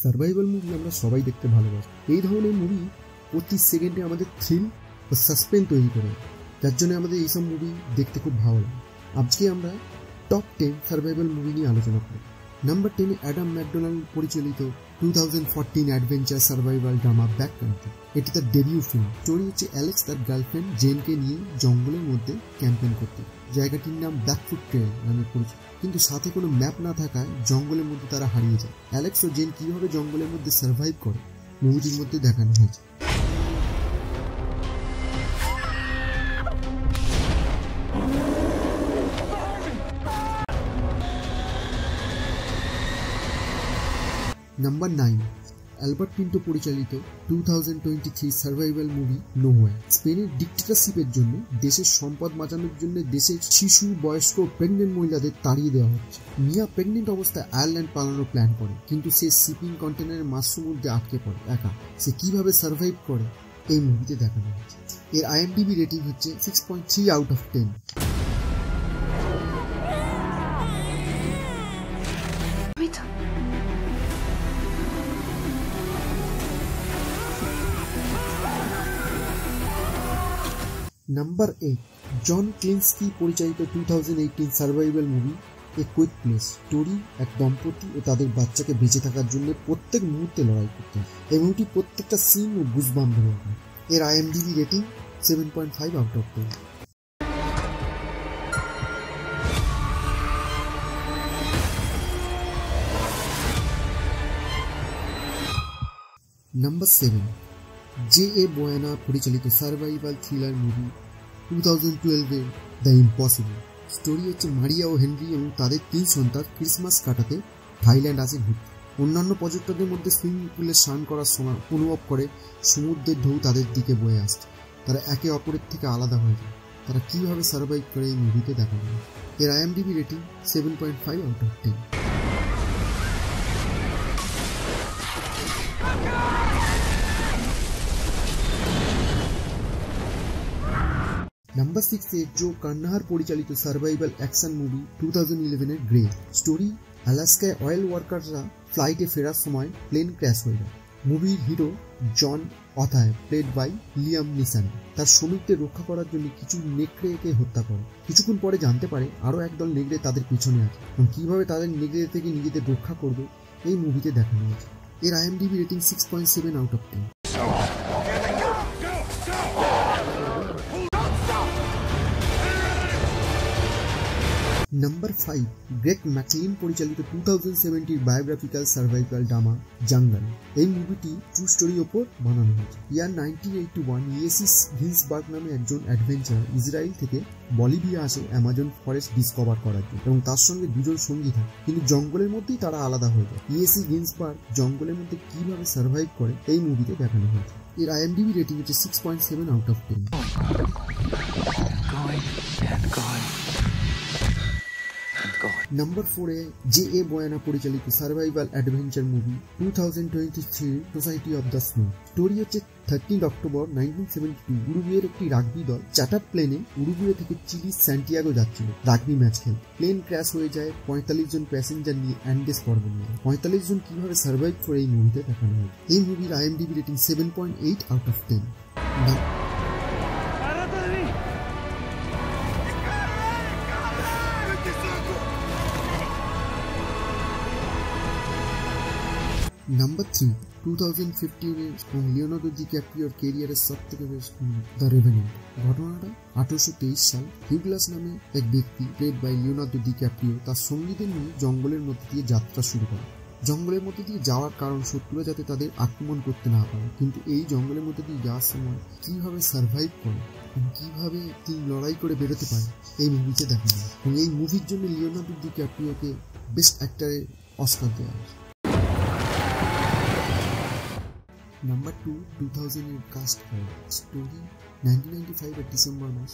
Survival movie আমরা সবাই দেখতে ভালোবাসি। এই ধরনের মুভি প্রতি সেকেন্ডে আমাদের থ্রিল ও সাসপেন্স তৈরি করে, যার জন্য আমাদের এইসব মুভি দেখতে খুব ভালো লাগে। আজকে আমরা টপ 10 সার্ভাইভাল মুভি নিয়ে আলোচনা করি। নাম্বার 10 অ্যাডাম ম্যাকডোনাল্ড পরিচালিত 2014 adventure survival drama back country. এটি তার ডেবিউ ফিল্ম। স্টোরি হচ্ছে অ্যালেক্স তার গার্লফ্রেন্ড জেনকে নিয়ে জঙ্গলের মধ্যে ক্যাম্পেইন করতে। জায়গাটির নাম ব্ল্যাকফুট ট্রেল নামে পরিচিত, কিন্তু সাথে কোনো ম্যাপ না থাকায় জঙ্গলের মধ্যে তারা হারিয়ে যায়। অ্যালেক্স ও জেন কিভাবে জঙ্গলের মধ্যে সার্ভাইভ করে মুভিটির মধ্যে দেখানো হয়েছে। নাম্বার 9 অ্যালবার্ট পিন্টো পরিচালিত 2023 সার্ভাইভাল মুভি নোহোয়ার। স্পেনের ডিক্টেটরশিপের জন্য দেশের সম্পদ বাঁচানোর জন্য দেশের শিশু, বয়স্ক, প্রেগনেন্ট মহিলাদের তাড়িয়ে দেওয়া হচ্ছে। মিয়া প্রেগনেন্ট অবস্থায় আয়ারল্যান্ড পালানোর প্ল্যান করে, কিন্তু সে শিপিং কন্টেনারের মাঝসমুদ্রে আটকে পড়ে একা। সে কিভাবে সার্ভাইভ করে এই মুভিতে দেখানো হয়েছে। এর IMDb রেটিং হচ্ছে 6.3 আউট অফ 10। নাম্বার 8 জন ক্লিন্সকি পরিচালিত 2018 survival movie a quick place. Story এক দম্পতি ও তাদের বাচ্চাকে বেঁচে থাকার জন্য প্রত্যেক মুহূর্তে লড়াই করতে হয়। এই মুভিটি প্রত্যেকটা সিন ও গুজবাম্প ধরে রাখে। এর IMDb rating 7.5 out of 10। Number 7 J.A. বোয়ানা পরিচালিত survival thriller movie 2012 the impossible. Story হচ্ছে মারিয়া ও হেনরি এবং তাদের 3 সন্তান ক্রিসমাস কাটাতে থাইল্যান্ড আসে ঘুরতে। অন্যান্য পর্যটকদের মধ্যে সুইমিং পুলে স্নান করার সময় অনুভব করে সমুদ্রের ঢেউ তাদের দিকে বয়ে আসছে। তারা একে অপরের থেকে আলাদা হয়ে যায়। তারা কিভাবে সার্ভাইভ করে এই মুভিতে দেখানো হয়। এর IMDb rating 7.5 out of 10। Number 6 Joe কান্নাহার পরিচালিত সার্ভাইভাল অ্যাকশন মুভি 2011 এর গ্রে। স্টোরি আলাস্কায় অয়েল ওয়ার্কাররা ফ্লাইটে ফেরার সময় প্লেন ক্র্যাশ হয়ে যায়। মুভির hero John Ottway played by Liam Neeson তার শ্রমিকদের রক্ষা করার জন্য কিছু নেকড়েকে হত্যা করে। কিছুক্ষণ পরে জানতে পারে আরও একদল নেকড়ে তাদের পিছনে আছে এবং কিভাবে তাদের নেকড়ে থেকে নিজেদের রক্ষা করবে এই মুভিতে দেখানো হয়েছে। এর IMDb rating 6.7 out of 10। Number 5 Greg McLean পরিচালিত 2017 বায়োগ্রাফিক্যাল সার্ভাইভাল ড্রামা জাঙ্গল। এই মুভিটি ট্রু স্টোরির ওপর বানানো হয়েছে। ইয়ার 1981 ইয়েসিস ভিন্সবার্গ নামে একজন অ্যাডভেঞ্চার ইসরায়েল থেকে বলিভিয়া আসে অ্যামাজন ফরেস্ট ডিসকভার করার জন্য এবং তার সঙ্গে দুজন সঙ্গী থাকে, কিন্তু জঙ্গলের মধ্যেই তারা আলাদা হয়ে যায়। ইয়েসি ভিন্সবার্গ জঙ্গলের মধ্যে কিভাবে সার্ভাইভ করে এই মুভিতে দেখানো হয়েছে। এর IMDb রেটিং হচ্ছে 6.7 আউট অফ 10। Number 4 J.A. বোয়ানা পরিচালিত survival adventure movie 2023 society of the snow. Story হচ্ছে 13 অক্টোবর 1972 উরুগুয়ের একটি রাগবি দল চার্টার প্লেনে উরুগুয়ে থেকে চিলি স্যান্টিয়াগো যাচ্ছিল রাগবি ম্যাচ খেলতে। প্লেন ক্র্যাশ হয়ে যায় 45 জন প্যাসেঞ্জার নিয়ে অ্যান্ডেস পর্বত নিয়ে। 45 জন কিভাবে সার্ভাইভ করে এই মুভিতে দেখানো হয়। এই মুভির IMDb rating 7.8 out of 10। Number 3 2015 এবং লিওনার্দো ডিক্যাপ্রিওর ক্যারিয়ারের সবথেকে বেস্ট মুভি দ্য রেভেন্যান্ট। ঘটনাটা 1823 সাল হিউগ্লাস নামে এক ব্যক্তি প্লেড বাই লিওনার্দো ডিক্যাপ্রিও তার সঙ্গীদের নিয়ে জঙ্গলের মধ্যে দিয়ে যাত্রা শুরু করে। জঙ্গলের মধ্যে দিয়ে যাওয়ার কারণ শত্রুরা যাতে তাদের আক্রমণ করতে না পারে, কিন্তু এই জঙ্গলের মধ্যে দিয়ে যাওয়ার সময় কিভাবে সার্ভাইভ করে এবং কিভাবে তিনি লড়াই করে বেরোতে পারে এই মুভিতে দেখানো হয়। এবং এই মুভির জন্য লিওনার্দো ডিক্যাপ্রিওকে বেস্ট অ্যাক্টরের অস্কার দেওয়া হয়। নাম্বার 2 2000 এর কাস্ট ফায়ার। স্টোরি 1995 এর ডিসেম্বর মাস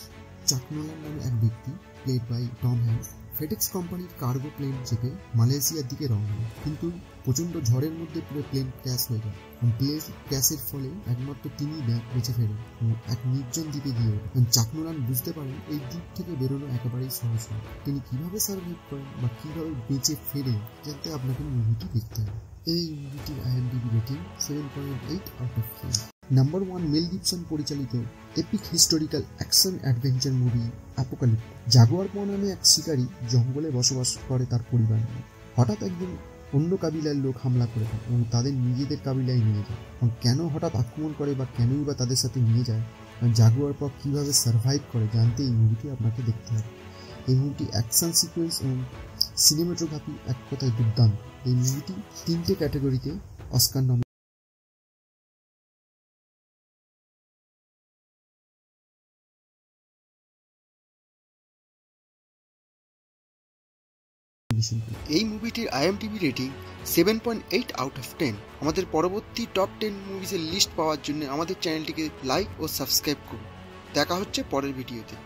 চাক নোলান নামে এক ব্যক্তি played by Tom Hanks FedEx কোম্পানির কার্গো প্লেন চেপে মালয়েশিয়ার দিকে রওনা হয়, কিন্তু প্রচণ্ড ঝড়ের মধ্যে পুরো প্লেন ক্র্যাশ হয়ে যায়। প্লেন ক্র্যাশের ফলে একমাত্র তিনি বেঁচে ফেরেন এবং এক নির্জন দ্বীপে গিয়ে ওঠেন। চাক নোলান বুঝতে পারেন এই দ্বীপ থেকে বেরোনো একেবারেই সহজ নয়। তিনি কিভাবে সার্ভাইভ করেন বা কিভাবে বেঁচে ফেরেন জানতে আপনাকে মুভিটি দেখতে হবে। এই মুভিটির IMDb rating 7.8 out of 10। Number 1, Mel Gibson পরিচালিত epic historical action adventure movie Apocalypse. Jaguar Paw নামে এক শিকারী জঙ্গলে বসবাস করে তার পরিবার নিয়ে। হঠাৎ একদিন অন্য কাবিলার লোক হামলা করে দেয় এবং তাদের নিজেদের কাবিলায় নিয়ে যায়। এবং কেন হঠাৎ আক্রমণ করে বা কেনই বা তাদের সাথে নিয়ে যায়, জাগুয়ার পো কীভাবে সার্ভাইভ করে জানতে এই মুভিটি আপনাকে দেখতে হবে। এই মুভিটি অ্যাকশন সিকোয়েন্স এবং সিনেমাটোগ্রাফি এক কথায় দুর্দান্ত। এই মুভিটি 3টে ক্যাটাগরিতে অস্কার নমিনেশন। এই মুভিটির আইএমডিবি রেটিং 7.8 আউট অফ 10। আমাদের পরবর্তী টপ 10 মুভিজের লিস্ট পাওয়ার জন্য আমাদের চ্যানেলটিকে লাইক ও সাবস্ক্রাইব করুন। দেখা হচ্ছে পরের ভিডিওতে।